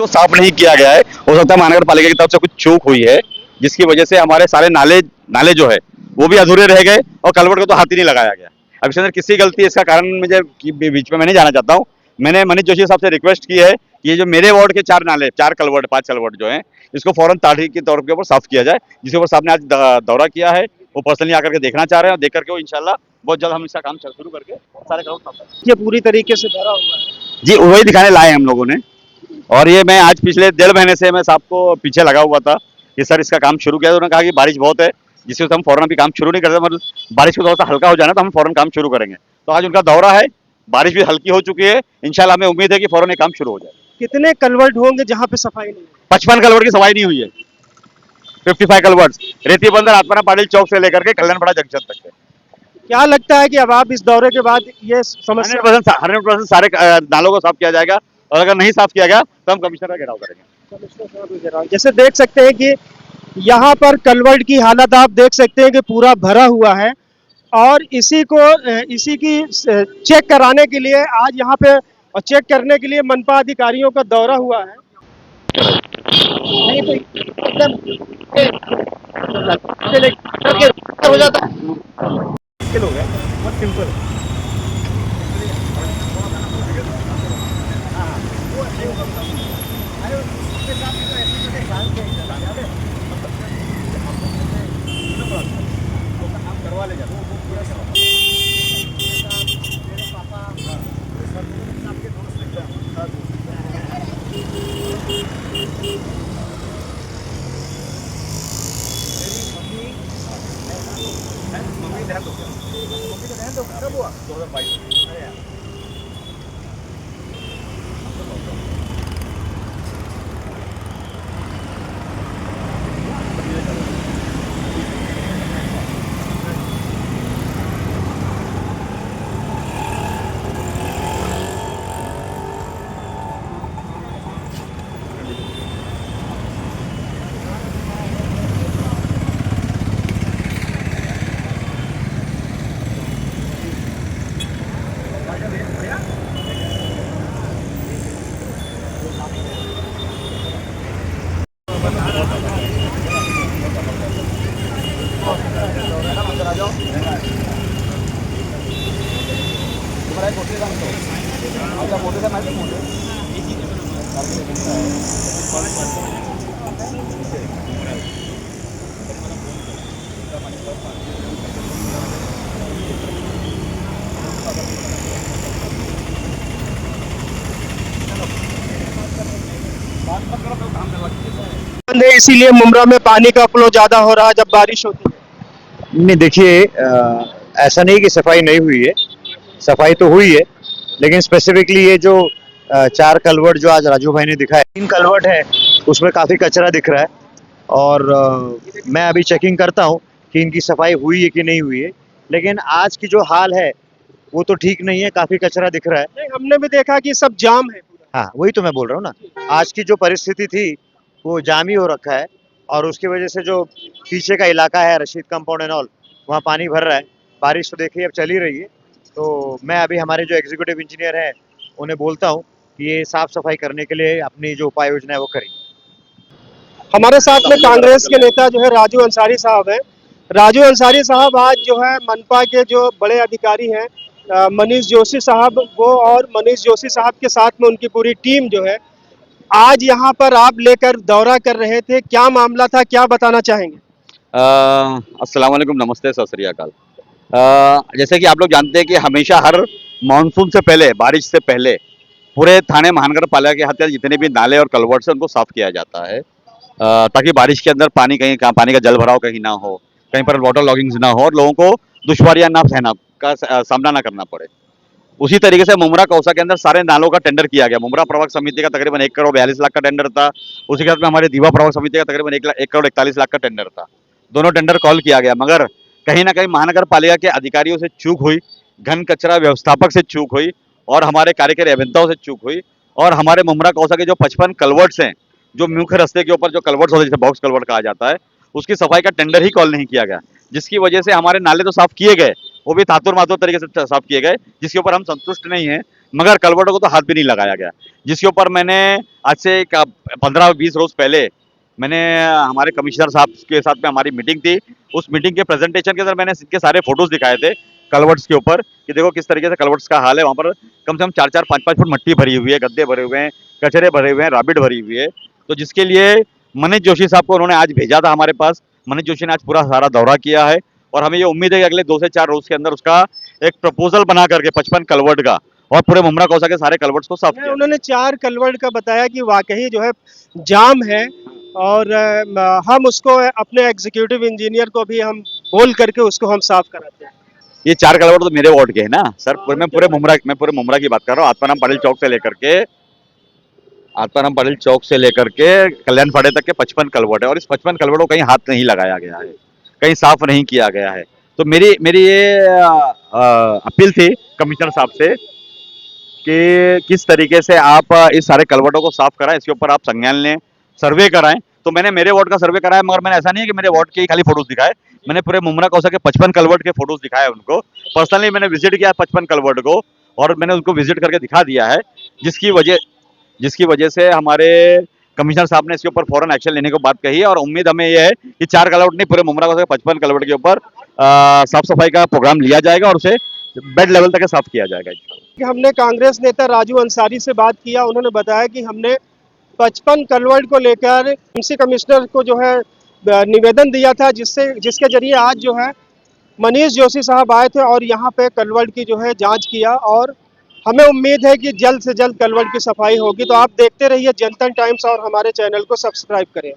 तो साफ नहीं किया गया है। हो सकता है महानगर पालिका की तरफ से कुछ चूक हुई है, जिसकी वजह से हमारे सारे नाले नाले जो है वो भी अधूरे रह गए और कलवर्ट को तो हाथ ही नहीं लगाया गया। अब इसके अंदर किसकी गलती है, इसका कारण मुझे बीच में मैं नहीं जाना चाहता हूँ। मैंने मनीष जोशी साहब से रिक्वेस्ट की है कि ये जो मेरे वार्ड के 4 नाले, 4 कलवर्ट, 5 कलवर्ट जो हैं, इसको फौरन तारीख के तौर के ऊपर साफ किया जाए, जिसके ऊपर साहब ने आज दौरा किया है। वो पर्सनली आकर के देखना चाह रहे हैं और देख करके वो इंशाल्लाह बहुत जल्द हम इसका काम शुरू करके सारे कलवर्ट साफ करेंगे। ये पूरी तरीके से भरा हुआ है। जी, वही दिखाने लाए हैं हम लोगों ने। और ये मैं आज पिछले 1.5 महीने से मैं साहब को पीछे लगा हुआ था कि सर इसका काम शुरू किया, तो उन्होंने कहा कि बारिश बहुत है, जिससे हम फौरन अभी काम शुरू नहीं करते, मतलब बारिश को थोड़ा सा हल्का हो जाना तो हम फौरन काम शुरू करेंगे। तो आज उनका दौरा है, बारिश भी हल्की हो चुकी है, इंशाल्लाह हमें उम्मीद है कि फौरन ये काम शुरू हो जाए। कितने कलवर्ट होंगे जहाँ पे सफाई नहीं है? 55 कलवर्ट की सफाई नहीं हुई है, 55 कलवर्ट रेती बंदर आत्माना पाटिल चौक से लेकर के कल्याणपड़ा जंक्शन तक है। क्या लगता है कि अब आप इस दौरे के बाद ये समस्या 100% सारे नालों को साफ किया जाएगा, और अगर नहीं साफ किया गया तो हम कमिश्नर का घेराव करेंगे। जैसे देख सकते हैं कि यहाँ पर कलवर्ट की हालत आप देख सकते हैं कि पूरा भरा हुआ है, और इसी की चेक कराने के लिए आज यहाँ पे चेक करने के लिए मनपा अधिकारियों का दौरा हुआ है। नहीं तो एकदम हो जाता मुश्किल हो गया, बहुत सिंपल। इसीलिए मुमरा में पानी का फ्लो ज्यादा हो रहा है जब बारिश होती है। नहीं देखिए, ऐसा नहीं कि सफाई नहीं हुई है, सफाई तो हुई है, लेकिन स्पेसिफिकली ये जो 4 कलवर्ट जो आज राजू भाई ने दिखाया, 3 कलवर्ट है, उसमें काफ़ी कचरा दिख रहा है। और मैं अभी चेकिंग करता हूँ कि इनकी सफाई हुई है कि नहीं हुई है, लेकिन आज की जो हाल है वो तो ठीक नहीं है, काफ़ी कचरा दिख रहा है। नहीं, हमने भी देखा कि सब जाम है पूरा। हाँ, वही तो मैं बोल रहा हूँ ना, आज की जो परिस्थिति थी वो जाम ही हो रखा है, और उसकी वजह से जो पीछे का इलाका है रशीद कंपाउंड एंड ऑल, वहाँ पानी भर रहा है। बारिश तो देखिए अब चल ही रही है, तो मैं अभी हमारे जो एग्जीक्यूटिव इंजीनियर हैं उन्हें बोलता हूँ कि ये साफ सफाई करने के लिए अपनी जो उपाय योजना है वो करें। हमारे साथ में कांग्रेस के नेता जो है राजू अंसारी साहब हैं। राजू अंसारी साहब आज जो है मनपा के जो बड़े अधिकारी हैं मनीष जोशी साहब, वो और मनीष जोशी साहब के साथ में उनकी पूरी टीम जो है आज यहाँ पर आप लेकर दौरा कर रहे थे। क्या मामला था, क्या बताना चाहेंगे? अस्सलाम वालेकुम, नमस्ते, सत श्री अकाल। जैसे कि आप लोग जानते हैं कि हमेशा हर मानसून से पहले, बारिश से पहले पूरे थाने महानगर पालिका के हत्या जितने भी नाले और कलवर्ट से उनको साफ किया जाता है, ताकि बारिश के अंदर पानी पानी का जल भराव कहीं ना हो, कहीं पर वाटर लॉगिंग्स ना हो और लोगों को दुश्वारियां ना सहना का सामना ना करना पड़े। उसी तरीके से मुमरा कौसा के अंदर सारे नालों का टेंडर किया गया। मुमरा प्रवक समिति का तकरीबन 1 करोड़ 42 लाख का टेंडर था। उसी के साथ में हमारे दीवा प्रवक समिति का तकरीबन 1 करोड़ 41 लाख का टेंडर था। दोनों टेंडर कॉल किया गया, मगर कहीं ना कहीं महानगर पालिका के अधिकारियों से चूक हुई, घन कचरा व्यवस्थापक से चूक हुई, और हमारे कार्यकारी अभियंताओं से चूक हुई। और हमारे मुमरा कौसा के जो 55 कलवर्ट्स हैं, जो मुख्य रास्ते के ऊपर जो कलवर्ट्स होते हैं, जिसे बॉक्स कलवर्ट कहा जाता है, उसकी सफाई का टेंडर ही कॉल नहीं किया गया, जिसकी वजह से हमारे नाले तो साफ किए गए, वो भी तातुर मातुर तरीके से साफ किए गए, जिसके ऊपर हम संतुष्ट नहीं हैं। मगर कलवर्टों को तो हाथ भी नहीं लगाया गया, जिसके ऊपर मैंने आज से 15-20 रोज पहले मैंने हमारे कमिश्नर साहब के साथ में हमारी मीटिंग थी। उस मीटिंग के प्रेजेंटेशन के अंदर मैंने इनके सारे फोटोज दिखाए थे कलवर्ट्स के ऊपर कि देखो किस तरीके से कलवर्ट्स का हाल है। वहाँ पर कम से कम 4-4, 5-5 फुट मिट्टी भरी हुई है, गड्ढे भरे हुए हैं, कचरे भरे हुए हैं, राबिट भरी हुई है। तो जिसके लिए मनीष जोशी साहब को उन्होंने आज भेजा था हमारे पास। मनीष जोशी ने आज पूरा सारा दौरा किया है और हमें ये उम्मीद है कि अगले 2 से 4 रोज के अंदर उसका एक प्रपोजल बना करके 55 कलवर्ट का और पूरे मुमरा कौसा के सारे कलवर्ट्स को साफ किया। उन्होंने 4 कलवर्ट का बताया कि वाकई जो है जाम है और हम उसको अपने एग्जीक्यूटिव इंजीनियर को भी हम बोल करके उसको हम साफ कराते हैं। ये 4 कलवर्ट तो मेरे वार्ड के हैं ना सर। मैं पूरे मुमरा की बात कर रहा हूँ। आत्माराम पाटिल चौक से लेकर के कल्याण फाड़े तक के 55 कलवर्ट है और इस 55 कलवर्ट को कहीं हाथ नहीं लगाया गया है, कहीं साफ नहीं किया गया है। तो मेरी ये अपील थी कमिश्नर साहब से कि किस तरीके से आप इस सारे कलवर्टों को साफ कराएं, इसके ऊपर आप संज्ञान लें, सर्वे कराएं। तो मैंने मेरे वार्ड का सर्वे कराया, मगर मैंने ऐसा नहीं है कि मेरे वार्ड के ही खाली फोटोज दिखाए, मैंने पूरे मुमरा कौसा के 55 कलवर्ट के फोटोज दिखाए उनको। पर्सनली मैंने विजिट किया 55 कलवर्ट को और मैंने उनको विजिट करके दिखा दिया है, जिसकी वजह से हमारे कमिश्नर साहब ने इसके ऊपर फौरन एक्शन लेने को बात कही है। और उम्मीद हमें यह है कि 4 कलवर्ट नहीं, पूरे मुमरा कौसा के 55 कलवर्ट के ऊपर साफ सफाई का प्रोग्राम लिया जाएगा और उसे बेड लेवल तक साफ किया जाएगा। कि हमने कांग्रेस नेता राजू अंसारी से बात किया, उन्होंने बताया कि हमने 55 कलवर्ट को लेकर एमसी कमिश्नर को जो है निवेदन दिया था, जिसके जरिए आज जो है मनीष जोशी साहब आए थे और यहाँ पे कलवर्ट की जो है जांच किया और हमें उम्मीद है कि जल्द से जल्द कलवर्ट की सफाई होगी। तो आप देखते रहिए जनता टाइम्स और हमारे चैनल को सब्सक्राइब करें।